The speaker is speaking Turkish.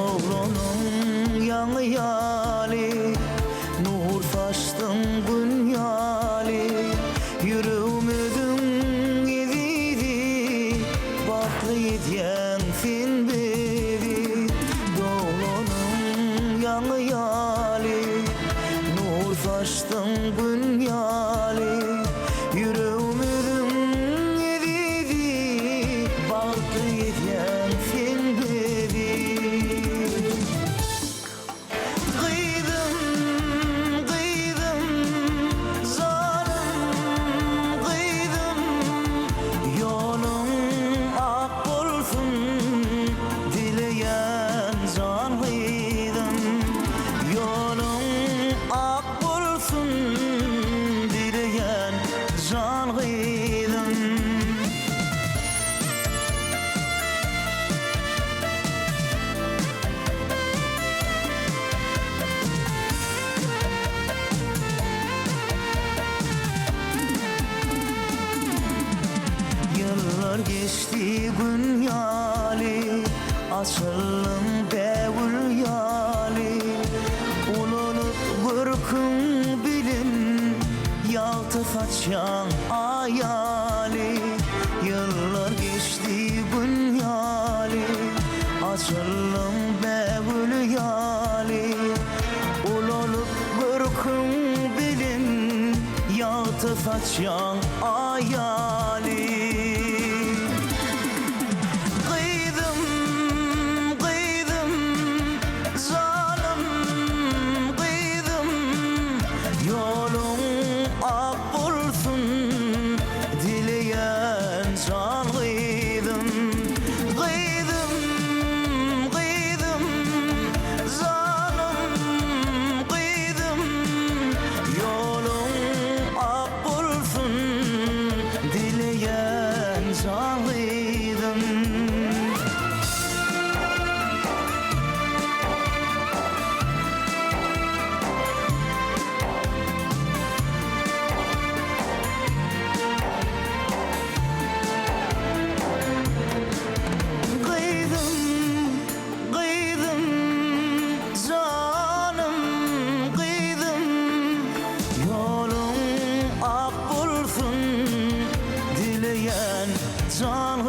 Doğrunun yanı yali, nur taştım dünyali. Yüreğimizin evidi, baklı yediyen fin bevi. Doğrunun yanı yali, nur taştım dünyali. Yüreğimizin evidi, baklı yediyen fin bevi. Yıllar geçti gün yali, açılım devül yali. Ulunup gırkın bilin, yaltı kaçan ayali. Yıllar geçti gün yali, açılım devül yali. Ulunup gırkın bilin, yaltı kaçan ayali. Can